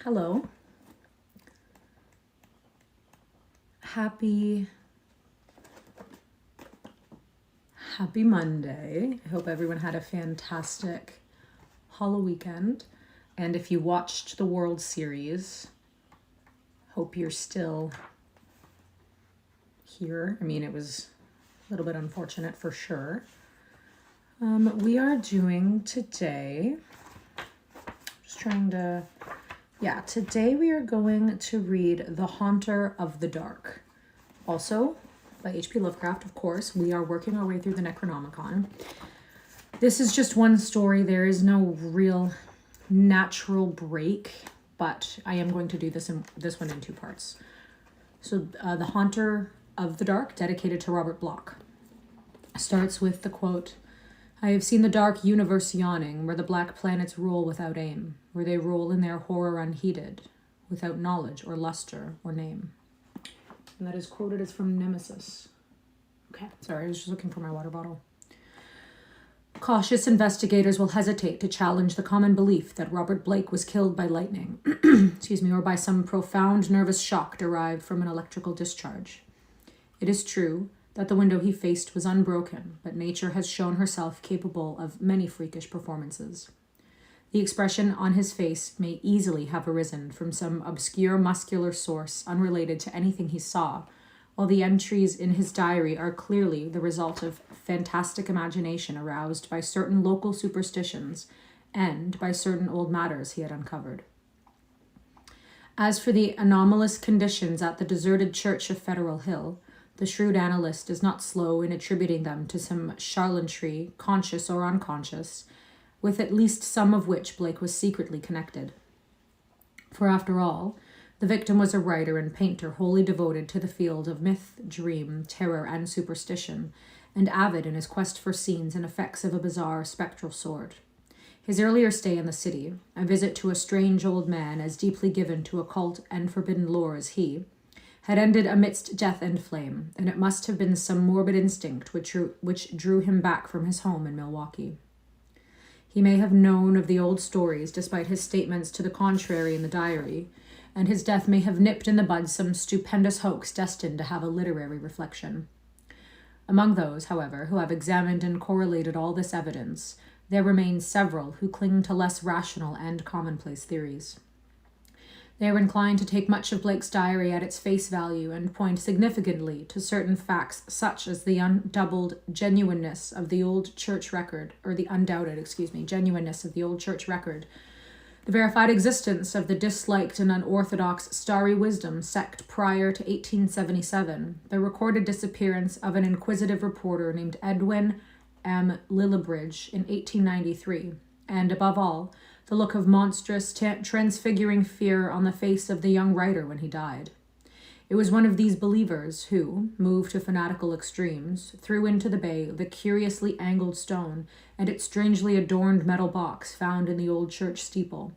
Hello. Happy Monday. I hope everyone had a fantastic Halloween weekend. And if you watched the World Series, hope you're still here. I mean, it was a little bit unfortunate for sure. We are doing today, today we are going to read The Haunter of the Dark. Also, by H.P. Lovecraft, of course. We are working our way through the Necronomicon. This is just one story. There is no real natural break, but I am going to do this one in two parts. So, The Haunter of the Dark, dedicated to Robert Bloch, starts with the quote, "I have seen the dark universe yawning, where the black planets roll without aim, where they roll in their horror unheeded, without knowledge or luster or name." And that is quoted as from Nemesis. Okay, sorry, I was just looking for my water bottle. Cautious investigators will hesitate to challenge the common belief that Robert Blake was killed by lightning, or by some profound nervous shock derived from an electrical discharge. It is true that the window he faced was unbroken, but nature has shown herself capable of many freakish performances. The expression on his face may easily have arisen from some obscure muscular source unrelated to anything he saw, while the entries in his diary are clearly the result of fantastic imagination aroused by certain local superstitions and by certain old matters he had uncovered. As for the anomalous conditions at the deserted church of Federal Hill, the shrewd analyst is not slow in attributing them to some charlatanry, conscious or unconscious, with at least some of which Blake was secretly connected. For after all, the victim was a writer and painter wholly devoted to the field of myth, dream, terror, and superstition, and avid in his quest for scenes and effects of a bizarre, spectral sort. His earlier stay in the city, a visit to a strange old man as deeply given to occult and forbidden lore as he, had ended amidst death and flame, and it must have been some morbid instinct which drew him back from his home in Milwaukee. He may have known of the old stories despite his statements to the contrary in the diary, and his death may have nipped in the bud some stupendous hoax destined to have a literary reflection. Among those, however, who have examined and correlated all this evidence, there remain several who cling to less rational and commonplace theories. They are inclined to take much of Blake's diary at its face value and point significantly to certain facts such as the undoubted genuineness of the old church record, the verified existence of the disliked and unorthodox Starry Wisdom sect prior to 1877, the recorded disappearance of an inquisitive reporter named Edwin M. Lillibridge in 1893, and above all, the look of monstrous, transfiguring fear on the face of the young writer when he died. It was one of these believers who, moved to fanatical extremes, threw into the bay the curiously angled stone and its strangely adorned metal box found in the old church steeple,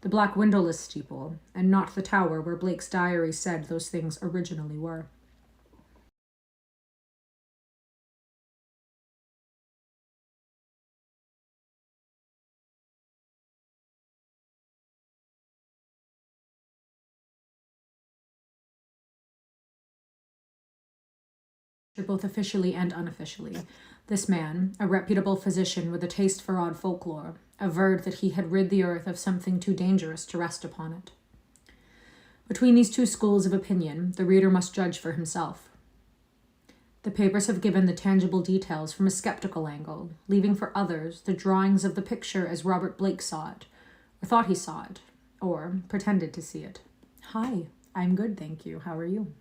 the black windowless steeple, and not the tower where Blake's diary said those things originally were. Both officially and unofficially. This man, a reputable physician with a taste for odd folklore, averred that he had rid the earth of something too dangerous to rest upon it. Between these two schools of opinion, the reader must judge for himself. The papers have given the tangible details from a skeptical angle, leaving for others the drawings of the picture as Robert Blake saw it, or thought he saw it, or pretended to see it. Hi, I'm good, thank you. How are you?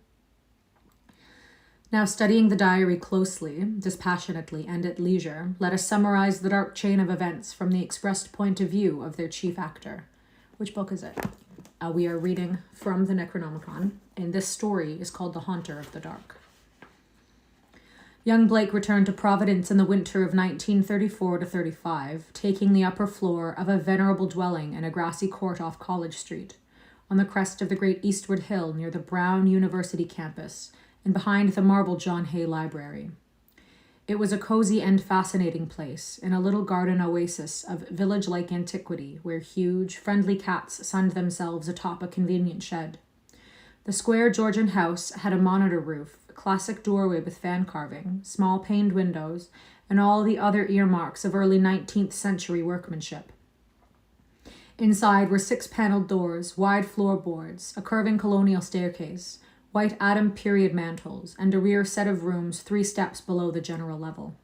Now, studying the diary closely, dispassionately, and at leisure, let us summarize the dark chain of events from the expressed point of view of their chief actor. Which book is it? We are reading from the Necronomicon, and this story is called The Haunter of the Dark. Young Blake returned to Providence in the winter of 1934 to 35, taking the upper floor of a venerable dwelling in a grassy court off College Street, on the crest of the great eastward hill near the Brown University campus, and behind the marble John Hay Library. It was a cozy and fascinating place, in a little garden oasis of village-like antiquity, where huge, friendly cats sunned themselves atop a convenient shed. The square Georgian house had a monitor roof, a classic doorway with fan carving, small paned windows, and all the other earmarks of early 19th century workmanship. Inside were 6-paneled doors, wide floorboards, a curving colonial staircase, white Adam period mantels, and a rear set of rooms 3 steps below the general level.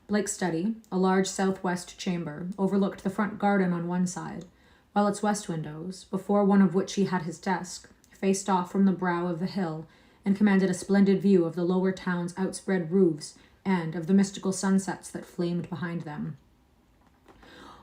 Blake's study, a large southwest chamber, overlooked the front garden on one side, while its west windows, before one of which he had his desk, faced off from the brow of the hill and commanded a splendid view of the lower town's outspread roofs and of the mystical sunsets that flamed behind them.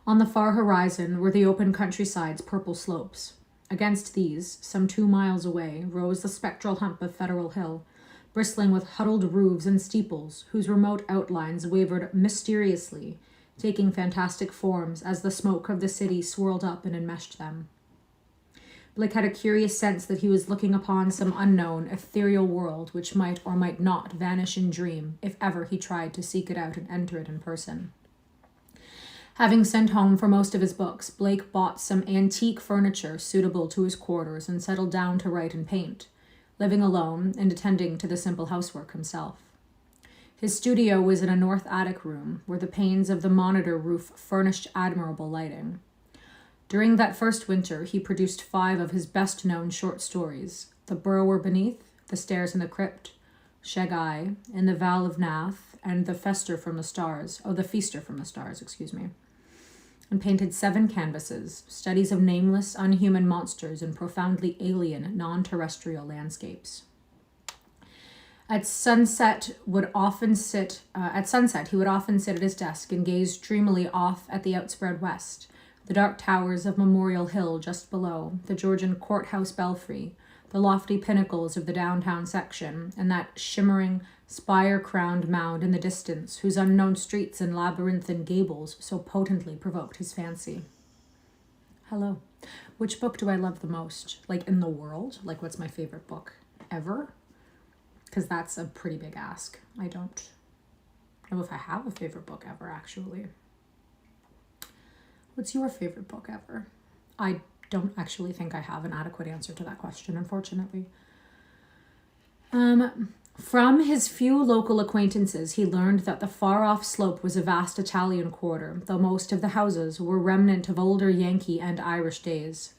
On the far horizon were the open countryside's purple slopes. Against these, some 2 miles away, rose the spectral hump of Federal Hill, bristling with huddled roofs and steeples whose remote outlines wavered mysteriously, taking fantastic forms as the smoke of the city swirled up and enmeshed them. Blake had a curious sense that he was looking upon some unknown, ethereal world which might or might not vanish in dream if ever he tried to seek it out and enter it in person. Having sent home for most of his books, Blake bought some antique furniture suitable to his quarters and settled down to write and paint, living alone and attending to the simple housework himself. His studio was in a north attic room where the panes of the monitor roof furnished admirable lighting. During that first winter, he produced 5 of his best-known short stories, The Burrower Beneath, The Stairs in the Crypt, Shagai, In the Val of Nath, and The Feaster from the Stars, and painted 7 canvases, studies of nameless, unhuman monsters and profoundly alien, non-terrestrial landscapes. At sunset, he would often sit at his desk and gaze dreamily off at the outspread west, the dark towers of Memorial Hill just below, the Georgian courthouse belfry, the lofty pinnacles of the downtown section, and that shimmering, spire-crowned mound in the distance whose unknown streets and labyrinthine gables so potently provoked his fancy. Hello. Which book do I love the most? Like, in the world? Like, what's my favorite book ever? Because that's a pretty big ask. I don't know if I have a favorite book ever, actually. What's your favorite book ever? I don't actually think I have an adequate answer to that question, unfortunately. From his few local acquaintances, he learned that the far-off slope was a vast Italian quarter, though most of the houses were remnant of older Yankee and Irish days.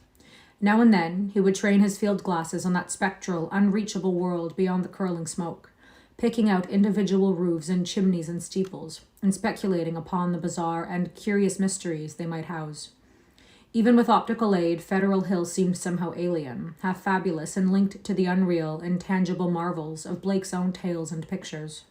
Now and then, he would train his field glasses on that spectral, unreachable world beyond the curling smoke, picking out individual roofs and chimneys and steeples, and speculating upon the bizarre and curious mysteries they might house. Even with optical aid, Federal Hill seemed somehow alien, half fabulous and linked to the unreal, intangible marvels of Blake's own tales and pictures.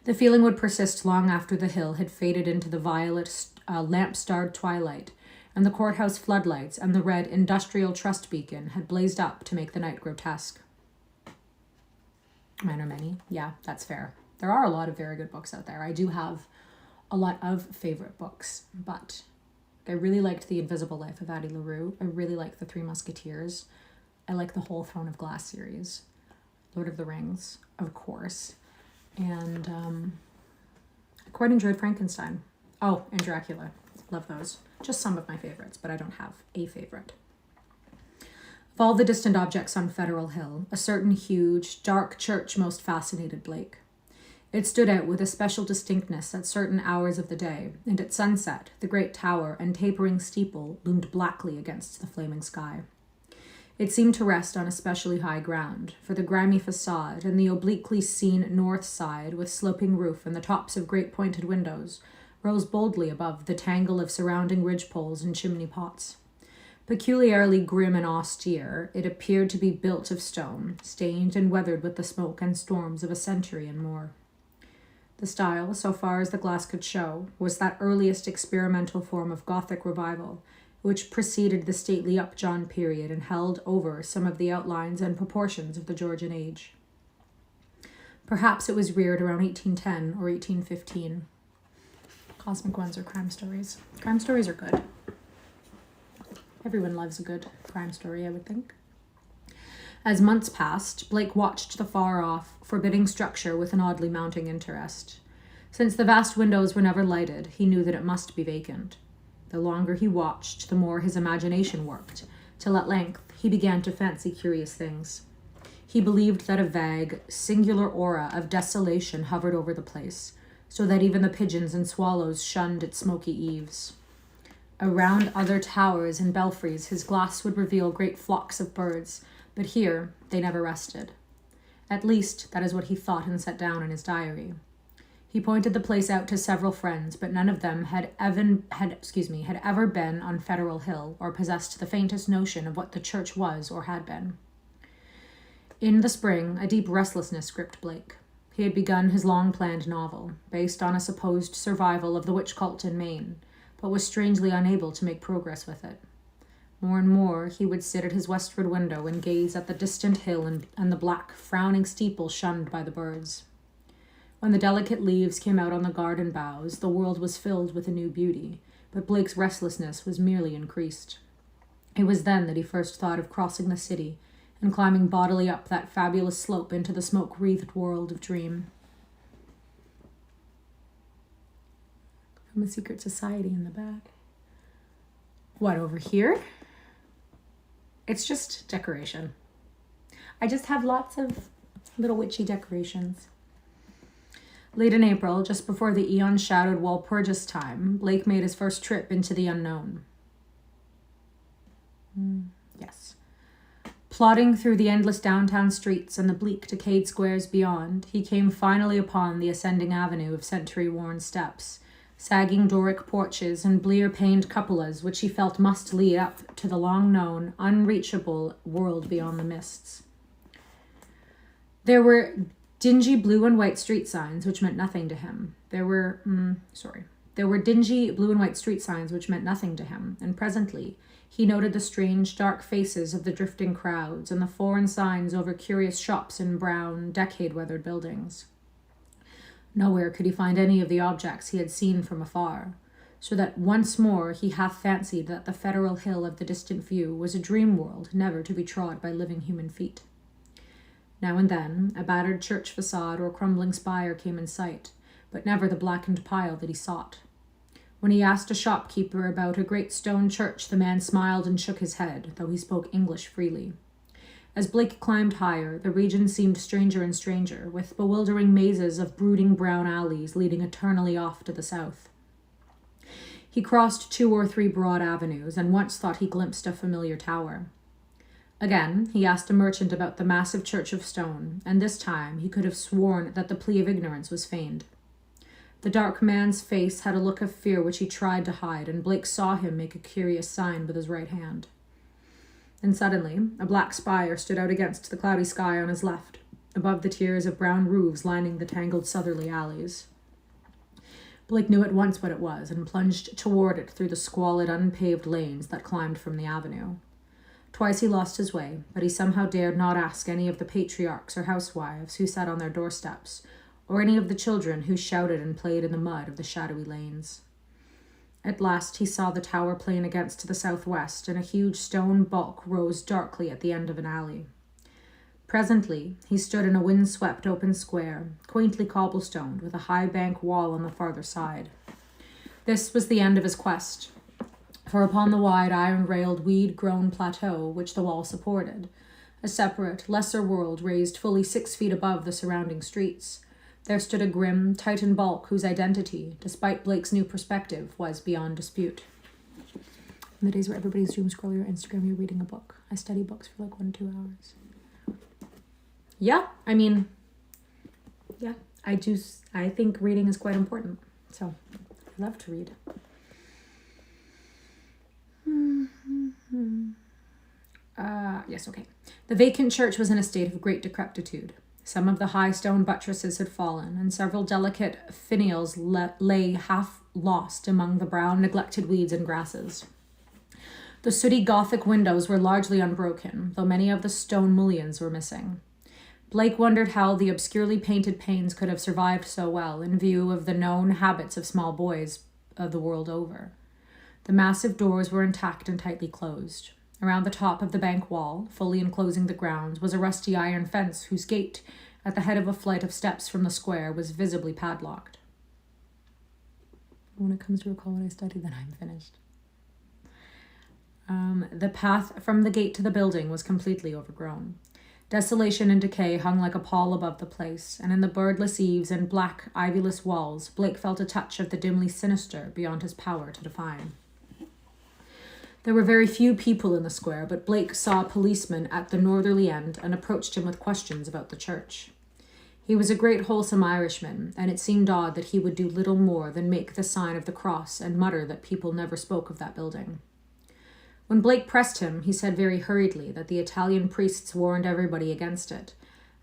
The feeling would persist long after the hill had faded into the violet, lamp-starred twilight, and the courthouse floodlights and the red industrial trust beacon had blazed up to make the night grotesque. Mine are many. Yeah, that's fair. There are a lot of very good books out there. I do have a lot of favorite books, but I really liked The Invisible Life of Addie LaRue. I really like The 3 Musketeers. I like the whole Throne of Glass series. Lord of the Rings, of course. And I quite enjoyed Frankenstein. Oh, and Dracula. Love those. Just some of my favorites, but I don't have a favorite. Of all the distant objects on Federal Hill, a certain huge, dark church most fascinated Blake. It stood out with a special distinctness at certain hours of the day, and at sunset, the great tower and tapering steeple loomed blackly against the flaming sky. It seemed to rest on especially high ground, for the grimy facade and the obliquely seen north side with sloping roof and the tops of great pointed windows rose boldly above the tangle of surrounding ridgepoles and chimney pots. Peculiarly grim and austere, it appeared to be built of stone, stained and weathered with the smoke and storms of a century and more. The style, so far as the glass could show, was that earliest experimental form of Gothic revival, which preceded the stately Upjohn period and held over some of the outlines and proportions of the Georgian age. Perhaps it was reared around 1810 or 1815. Cosmic ones are crime stories. Crime stories are good. Everyone loves a good crime story, I would think. As months passed, Blake watched the far-off, forbidding structure with an oddly mounting interest. Since the vast windows were never lighted, he knew that it must be vacant. The longer he watched, the more his imagination worked, till at length he began to fancy curious things. He believed that a vague, singular aura of desolation hovered over the place, so that even the pigeons and swallows shunned its smoky eaves. Around other towers and belfries, his glass would reveal great flocks of birds, but here they never rested. At least, that is what he thought and set down in his diary. He pointed the place out to several friends, but none of them had ever been on Federal Hill or possessed the faintest notion of what the church was or had been. In the spring, a deep restlessness gripped Blake. He had begun his long-planned novel, based on a supposed survival of the witch cult in Maine, but was strangely unable to make progress with it. More and more, he would sit at his westward window and gaze at the distant hill and the black, frowning steeple shunned by the birds. When the delicate leaves came out on the garden boughs, the world was filled with a new beauty, but Blake's restlessness was merely increased. It was then that he first thought of crossing the city and climbing bodily up that fabulous slope into the smoke-wreathed world of dream. From a secret society in the back. What, over here? It's just decoration. I just have lots of little witchy decorations. Late in April, just before the eon-shadowed Walpurgis time, Blake made his first trip into the unknown. Yes. Plodding through the endless downtown streets and the bleak, decayed squares beyond, he came finally upon the ascending avenue of century-worn steps, sagging Doric porches and blear-paned cupolas which he felt must lead up to the long-known, unreachable world beyond the mists. There were dingy blue and white street signs which meant nothing to him. There were dingy blue and white street signs which meant nothing to him, and presently he noted the strange, dark faces of the drifting crowds and the foreign signs over curious shops in brown, decade-weathered buildings. Nowhere could he find any of the objects he had seen from afar, so that once more he half fancied that the Federal Hill of the distant view was a dream world never to be trod by living human feet. Now and then, a battered church facade or crumbling spire came in sight, but never the blackened pile that he sought. When he asked a shopkeeper about a great stone church, the man smiled and shook his head, though he spoke English freely. As Blake climbed higher, the region seemed stranger and stranger, with bewildering mazes of brooding brown alleys leading eternally off to the south. He crossed 2 or 3 broad avenues, and once thought he glimpsed a familiar tower. Again, he asked a merchant about the massive church of stone, and this time he could have sworn that the plea of ignorance was feigned. The dark man's face had a look of fear which he tried to hide, and Blake saw him make a curious sign with his right hand. Then suddenly, a black spire stood out against the cloudy sky on his left, above the tiers of brown roofs lining the tangled southerly alleys. Blake knew at once what it was, and plunged toward it through the squalid, unpaved lanes that climbed from the avenue. Twice he lost his way, but he somehow dared not ask any of the patriarchs or housewives who sat on their doorsteps, or any of the children who shouted and played in the mud of the shadowy lanes. At last he saw the tower plain against the southwest, and a huge stone bulk rose darkly at the end of an alley. Presently, he stood in a wind-swept open square, quaintly cobblestoned, with a high bank wall on the farther side. This was the end of his quest, for upon the wide iron-railed, weed-grown plateau which the wall supported, a separate, lesser world raised fully 6 feet above the surrounding streets, there stood a grim, Titan bulk whose identity, despite Blake's new perspective, was beyond dispute. In the days where everybody's doom scrolling or Instagram, you're reading a book. I study books for like 1 to 2 hours. Yeah, I think reading is quite important. So, I love to read. Yes, okay. The vacant church was in a state of great decrepitude. Some of the high stone buttresses had fallen, and several delicate finials lay half lost among the brown, neglected weeds and grasses. The sooty Gothic windows were largely unbroken, though many of the stone mullions were missing. Blake wondered how the obscurely painted panes could have survived so well in view of the known habits of small boys of the world over. The massive doors were intact and tightly closed. Around the top of the bank wall, fully enclosing the grounds, was a rusty iron fence whose gate, at the head of a flight of steps from the square, was visibly padlocked. When it comes to recall what I studied, then I'm finished. The path from the gate to the building was completely overgrown. Desolation and decay hung like a pall above the place, and in the birdless eaves and black, ivyless walls, Blake felt a touch of the dimly sinister beyond his power to define. There were very few people in the square, but Blake saw a policeman at the northerly end and approached him with questions about the church. He was a great wholesome Irishman, and it seemed odd that he would do little more than make the sign of the cross and mutter that people never spoke of that building. When Blake pressed him, he said very hurriedly that the Italian priests warned everybody against it,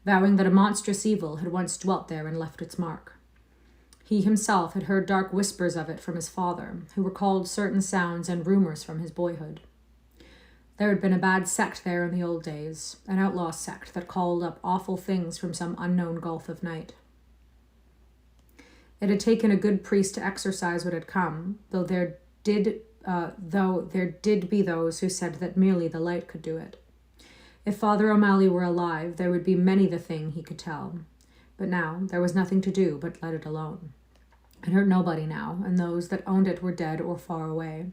vowing that a monstrous evil had once dwelt there and left its mark. He himself had heard dark whispers of it from his father, who recalled certain sounds and rumors from his boyhood. There had been a bad sect there in the old days, an outlaw sect that called up awful things from some unknown gulf of night. It had taken a good priest to exorcise what had come, though there did be those who said that merely the light could do it. If Father O'Malley were alive, there would be many the thing he could tell. But now there was nothing to do but let it alone. It hurt nobody now, and those that owned it were dead or far away.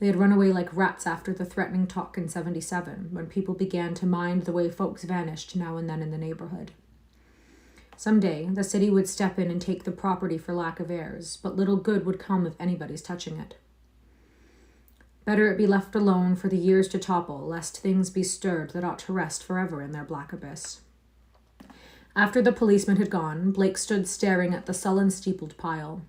They had run away like rats after the threatening talk in 77, when people began to mind the way folks vanished now and then in the neighborhood. Some day, the city would step in and take the property for lack of heirs, but little good would come of anybody's touching it. Better it be left alone for the years to topple, lest things be stirred that ought to rest forever in their black abyss. After the policeman had gone, Blake stood staring at the sullen steepled pile.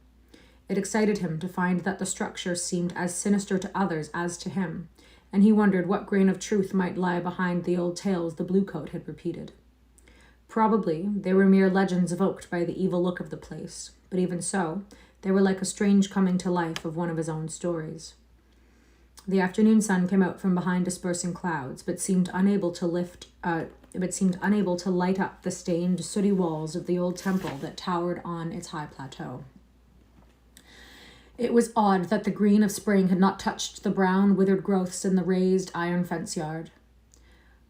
It excited him to find that the structure seemed as sinister to others as to him, and he wondered what grain of truth might lie behind the old tales the bluecoat had repeated. Probably they were mere legends evoked by the evil look of the place, but even so, they were like a strange coming to life of one of his own stories. The afternoon sun came out from behind dispersing clouds, but seemed unable to light up the stained, sooty walls of the old temple that towered on its high plateau. It was odd that the green of spring had not touched the brown, withered growths in the raised iron fence yard.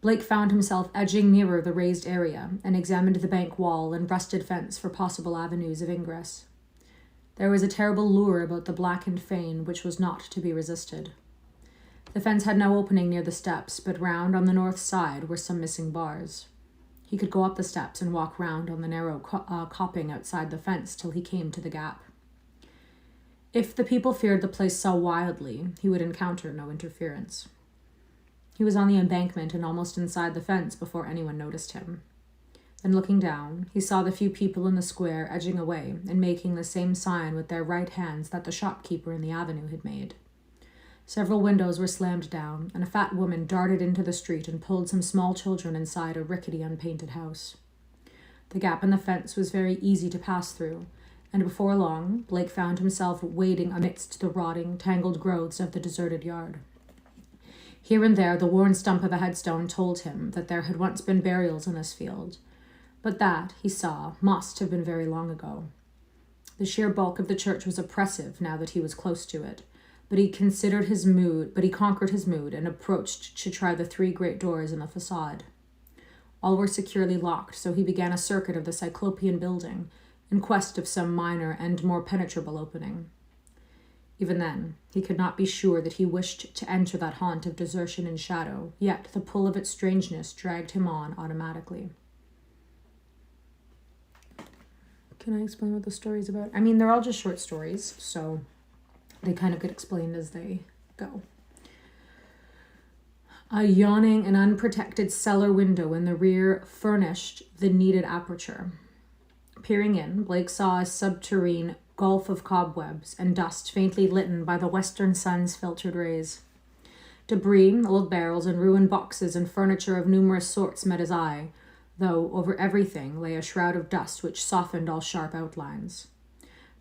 Blake found himself edging nearer the raised area and examined the bank wall and rusted fence for possible avenues of ingress. There was a terrible lure about the blackened fane which was not to be resisted. The fence had no opening near the steps, but round on the north side were some missing bars. He could go up the steps and walk round on the narrow coping outside the fence till he came to the gap. If the people feared the place so wildly, he would encounter no interference. He was on the embankment and almost inside the fence before anyone noticed him. Then looking down, he saw the few people in the square edging away and making the same sign with their right hands that the shopkeeper in the avenue had made. Several windows were slammed down, and a fat woman darted into the street and pulled some small children inside a rickety, unpainted house. The gap in the fence was very easy to pass through, and before long, Blake found himself wading amidst the rotting, tangled growths of the deserted yard. Here and there, the worn stump of a headstone told him that there had once been burials in this field, but that, he saw, must have been very long ago. The sheer bulk of the church was oppressive now that he was close to it, but he conquered his mood and approached to try the 3 great doors in the facade. All were securely locked, so he began a circuit of the cyclopean building in quest of some minor and more penetrable opening. Even then, he could not be sure that he wished to enter that haunt of desertion and shadow, yet the pull of its strangeness dragged him on automatically. Can I explain what the story's about? I mean, they're all just short stories, so they kind of get explained as they go. A yawning and unprotected cellar window in the rear furnished the needed aperture. Peering in, Blake saw a subterranean gulf of cobwebs and dust faintly litten by the western sun's filtered rays. Debris, old barrels, and ruined boxes and furniture of numerous sorts met his eye, though over everything lay a shroud of dust which softened all sharp outlines.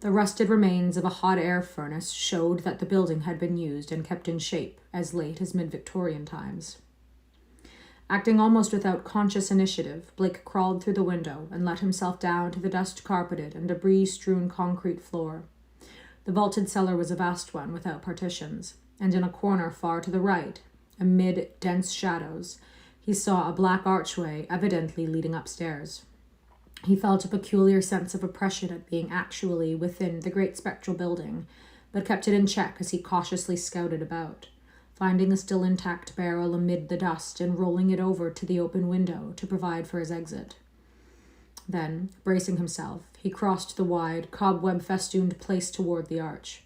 The rusted remains of a hot air furnace showed that the building had been used and kept in shape as late as mid-Victorian times. Acting almost without conscious initiative, Blake crawled through the window and let himself down to the dust-carpeted and debris-strewn concrete floor. The vaulted cellar was a vast one without partitions, and in a corner far to the right, Amid dense shadows, he saw a black archway, evidently leading upstairs. He felt a peculiar sense of oppression at being actually within the great spectral building, but kept it in check as he cautiously scouted about, finding a still intact barrel amid the dust and rolling it over to the open window to provide for his exit. Then, bracing himself, he crossed the wide, cobweb-festooned place toward the arch.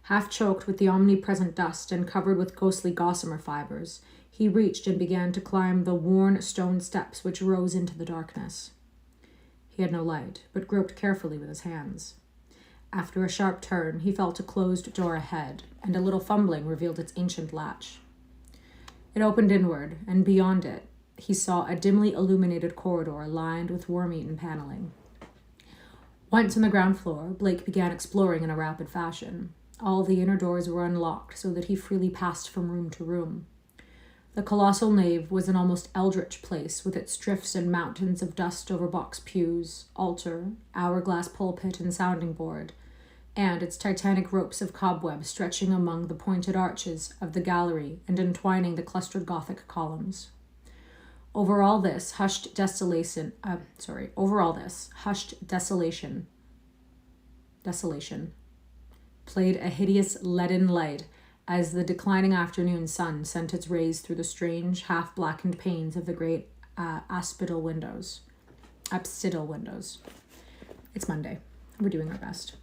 Half choked with the omnipresent dust and covered with ghostly gossamer fibers, he reached and began to climb the worn stone steps which rose into the darkness. He had no light, but groped carefully with his hands. After a sharp turn, he felt a closed door ahead, and a little fumbling revealed its ancient latch. It opened inward, and beyond it, he saw a dimly illuminated corridor lined with worm-eaten paneling. Once on the ground floor, Blake began exploring in a rapid fashion. All the inner doors were unlocked so that he freely passed from room to room. The colossal nave was an almost eldritch place, with its drifts and mountains of dust over box pews, altar, hourglass pulpit, and sounding board, and its titanic ropes of cobweb stretching among the pointed arches of the gallery and entwining the clustered Gothic columns. Over all this hushed desolation played a hideous leaden light as the declining afternoon sun sent its rays through the strange, half-blackened panes of the great apsidal windows. It's Monday. We're doing our best.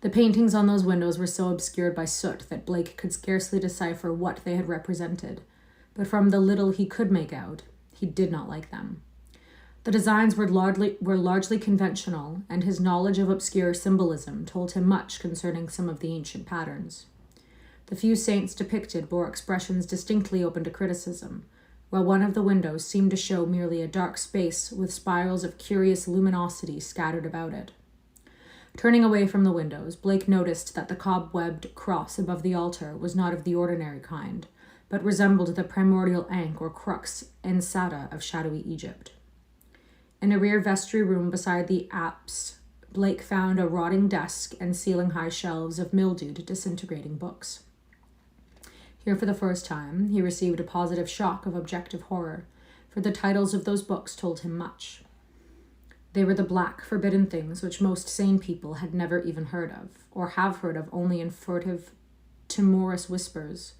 The paintings on those windows were so obscured by soot that Blake could scarcely decipher what they had represented, but from the little he could make out, he did not like them. The designs were largely conventional, and his knowledge of obscure symbolism told him much concerning some of the ancient patterns. The few saints depicted bore expressions distinctly open to criticism, while one of the windows seemed to show merely a dark space with spirals of curious luminosity scattered about it. Turning away from the windows, Blake noticed that the cobwebbed cross above the altar was not of the ordinary kind, but resembled the primordial ankh or crux ansata of shadowy Egypt. In a rear vestry room beside the apse, Blake found a rotting desk and ceiling-high shelves of mildewed, disintegrating books. Here for the first time, he received a positive shock of objective horror, for the titles of those books told him much. They were the black, forbidden things which most sane people had never even heard of, or have heard of only in furtive, timorous whispers,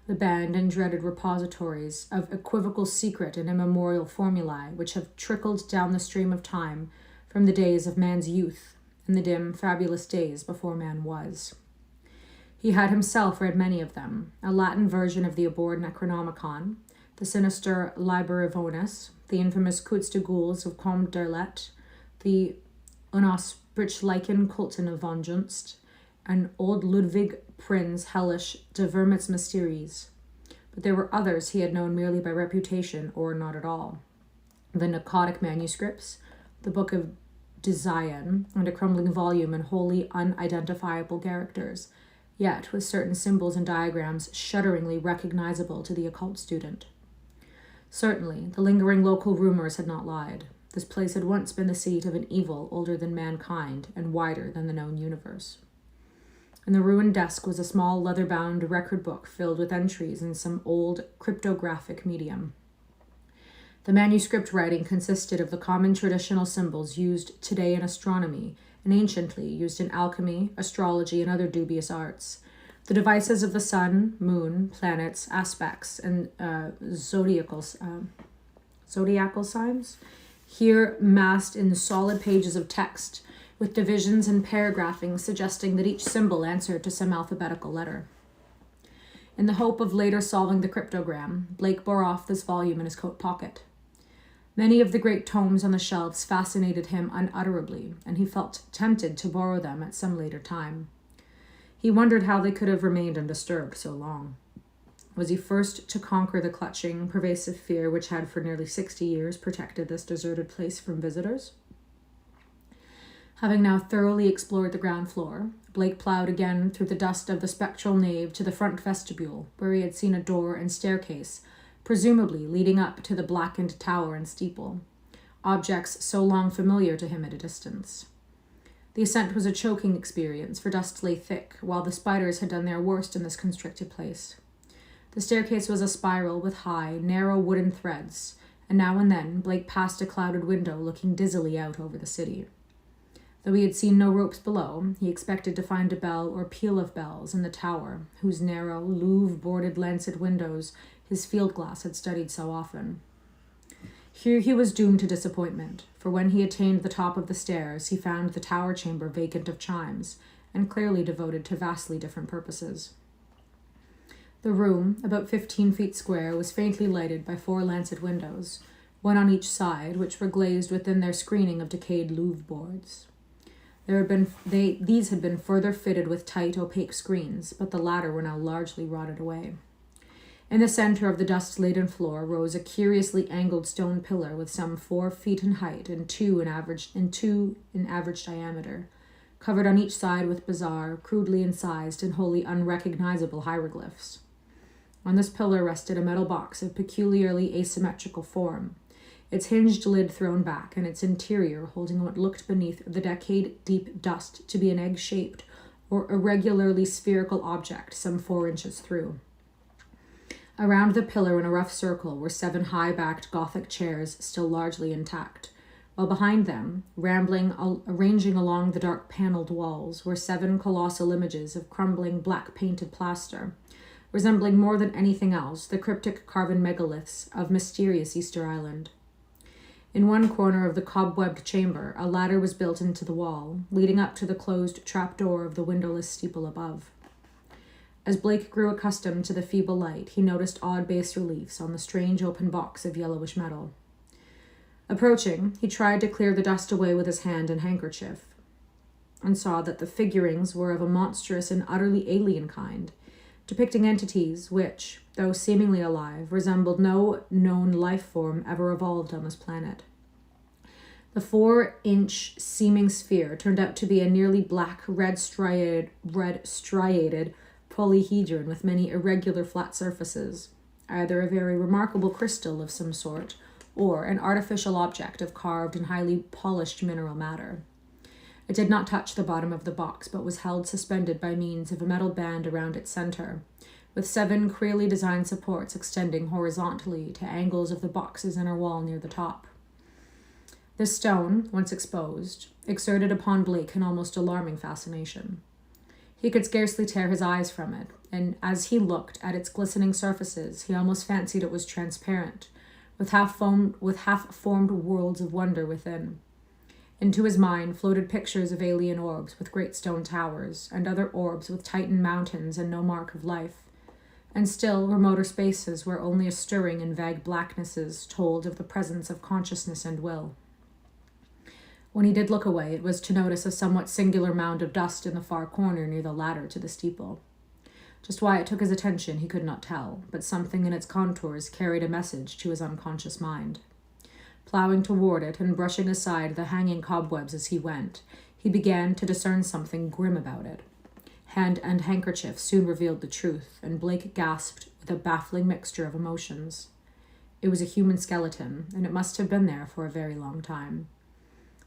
the banned and dreaded repositories of equivocal secret and immemorial formulae which have trickled down the stream of time from the days of man's youth and the dim, fabulous days before man was. He had himself read many of them, a Latin version of the abhorred Necronomicon, the sinister Liber Ivonus, the infamous Coutes de Gules of Comte d'Arlet, the Unausprechlichen Kulten of von Junst, and old Ludwig Prinz Hellish de Vermit's Mysteries. But there were others he had known merely by reputation or not at all. The Narcotic manuscripts, the Book of Dizion, and a crumbling volume in wholly unidentifiable characters, yet with certain symbols and diagrams shudderingly recognizable to the occult student. Certainly, the lingering local rumors had not lied. This place had once been the seat of an evil older than mankind and wider than the known universe. In the ruined desk was a small leather-bound record book filled with entries in some old cryptographic medium. The manuscript writing consisted of the common traditional symbols used today in astronomy and anciently used in alchemy, astrology, and other dubious arts. The devices of the sun, moon, planets, aspects, and zodiacal signs, here massed in the solid pages of text, with divisions and paragraphing suggesting that each symbol answered to some alphabetical letter. In the hope of later solving the cryptogram, Blake bore off this volume in his coat pocket. Many of the great tomes on the shelves fascinated him unutterably, and he felt tempted to borrow them at some later time. He wondered how they could have remained undisturbed so long. Was he first to conquer the clutching, pervasive fear which had for nearly 60 years protected this deserted place from visitors? Having now thoroughly explored the ground floor, Blake plowed again through the dust of the spectral nave to the front vestibule, where he had seen a door and staircase, presumably leading up to the blackened tower and steeple, objects so long familiar to him at a distance. The ascent was a choking experience, for dust lay thick, while the spiders had done their worst in this constricted place. The staircase was a spiral with high, narrow wooden threads, and now and then Blake passed a clouded window looking dizzily out over the city. Though he had seen no ropes below, he expected to find a bell or peal of bells in the tower, whose narrow, Louvre-bordered lancet windows his field glass had studied so often. Here he was doomed to disappointment, for when he attained the top of the stairs, he found the tower chamber vacant of chimes, and clearly devoted to vastly different purposes. The room, about 15 feet square, was faintly lighted by 4 lancet windows, one on each side, which were glazed within their screening of decayed Louvre boards. These had been further fitted with tight, opaque screens, but the latter were now largely rotted away. In the center of the dust-laden floor rose a curiously angled stone pillar with some 4 feet in height and 2 in average diameter, covered on each side with bizarre, crudely incised and wholly unrecognizable hieroglyphs. On this pillar rested a metal box of peculiarly asymmetrical form, its hinged lid thrown back and its interior holding what looked beneath the decade-deep dust to be an egg-shaped or irregularly spherical object some 4 inches through. Around the pillar in a rough circle were 7 high-backed Gothic chairs still largely intact, while behind them, arranging along the dark panelled walls, were 7 colossal images of crumbling black-painted plaster, resembling more than anything else the cryptic carven megaliths of mysterious Easter Island. In one corner of the cobwebbed chamber, a ladder was built into the wall, leading up to the closed trapdoor of the windowless steeple above. As Blake grew accustomed to the feeble light, he noticed odd bas-reliefs on the strange open box of yellowish metal. Approaching, he tried to clear the dust away with his hand and handkerchief, and saw that the figurings were of a monstrous and utterly alien kind, depicting entities which, though seemingly alive, resembled no known life form ever evolved on this planet. The 4-inch seeming sphere turned out to be a nearly black, red striated polyhedron with many irregular flat surfaces, either a very remarkable crystal of some sort, or an artificial object of carved and highly polished mineral matter. It did not touch the bottom of the box, but was held suspended by means of a metal band around its center, with 7 queerly designed supports extending horizontally to angles of the box's inner wall near the top. This stone, once exposed, exerted upon Blake an almost alarming fascination. He could scarcely tear his eyes from it, and as he looked at its glistening surfaces, he almost fancied it was transparent, with half-formed worlds of wonder within. Into his mind floated pictures of alien orbs with great stone towers, and other orbs with Titan mountains and no mark of life, and still remoter spaces where only a stirring in vague blacknesses told of the presence of consciousness and will. When he did look away, it was to notice a somewhat singular mound of dust in the far corner near the ladder to the steeple. Just why it took his attention he could not tell, but something in its contours carried a message to his unconscious mind. Plowing toward it and brushing aside the hanging cobwebs as he went, he began to discern something grim about it. Hand and handkerchief soon revealed the truth, and Blake gasped with a baffling mixture of emotions. It was a human skeleton, and it must have been there for a very long time.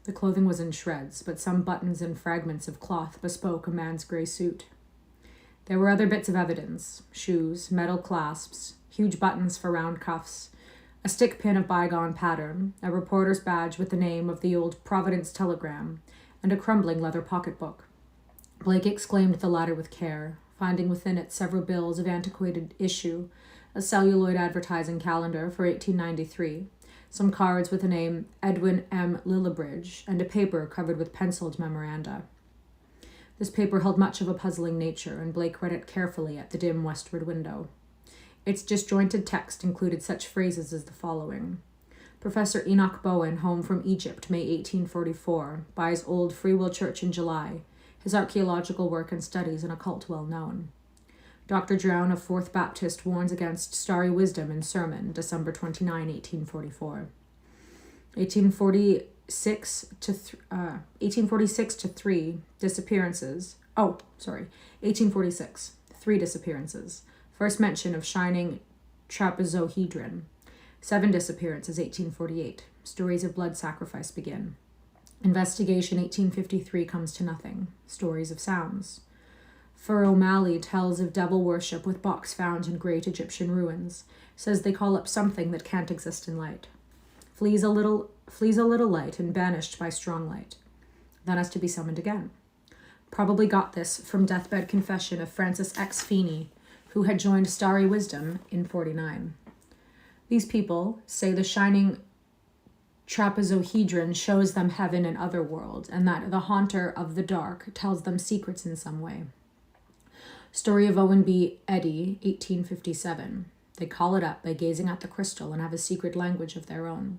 The clothing was in shreds, but some buttons and fragments of cloth bespoke a man's gray suit. There were other bits of evidence: shoes, metal clasps, huge buttons for round cuffs, a stick pin of bygone pattern, a reporter's badge with the name of the old Providence Telegram, and a crumbling leather pocketbook. Blake exclaimed the latter with care, finding within it several bills of antiquated issue, a celluloid advertising calendar for 1893, some cards with the name Edwin M. Lillibridge, and a paper covered with penciled memoranda. This paper held much of a puzzling nature, and Blake read it carefully at the dim westward window. Its disjointed text included such phrases as the following: Professor Enoch Bowen home from Egypt, May 1844, buys old Free Will Church in July, his archaeological work and studies in occult well known. Dr. Drown of Fourth Baptist warns against starry wisdom in sermon, December 29, 1844. 1846 to 3 disappearances. 1846, 3 disappearances. First mention of shining trapezohedron. 7 disappearances, 1848. Stories of blood sacrifice begin. Investigation, 1853, comes to nothing. Stories of sounds. Fur O'Malley tells of devil worship with box found in great Egyptian ruins. Says they call up something that can't exist in light. Flees a little light and banished by strong light. Then has to be summoned again. Probably got this from deathbed confession of Francis X. Feeney, who had joined Starry Wisdom in 49. These people say the shining trapezohedron shows them heaven and other world, and that the haunter of the dark tells them secrets in some way. Story of Owen B. Eddy, 1857. They call it up by gazing at the crystal and have a secret language of their own.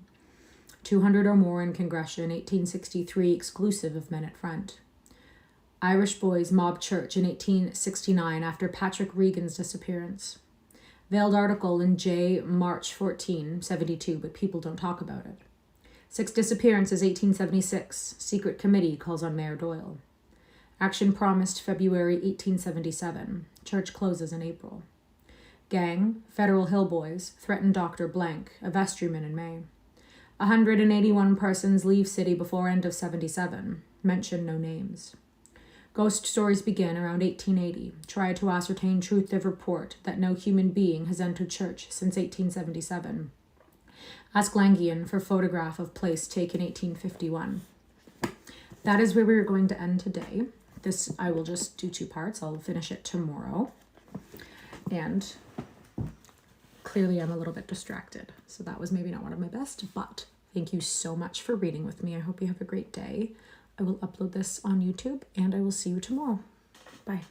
200 or more in Congression, 1863, exclusive of men at front. Irish boys mob church in 1869 after Patrick Regan's disappearance. Veiled article in J, March 14, 72, but people don't talk about it. 6 disappearances, 1876. Secret committee calls on Mayor Doyle. Action promised February 1877. Church closes in April. Gang, Federal Hill Boys, threaten Dr. Blank, a vestryman in May. 181 persons leave city before end of 77. Mention no names. Ghost stories begin around 1880. Try to ascertain truth of report that no human being has entered church since 1877. Ask Langian for photograph of place taken 1851. That is where we're going to end today. This I will just do 2 parts. I'll finish it tomorrow. And clearly I'm a little bit distracted, so that was maybe not one of my best, but thank you so much for reading with me. I hope you have a great day. I will upload this on YouTube, and I will see you tomorrow. Bye.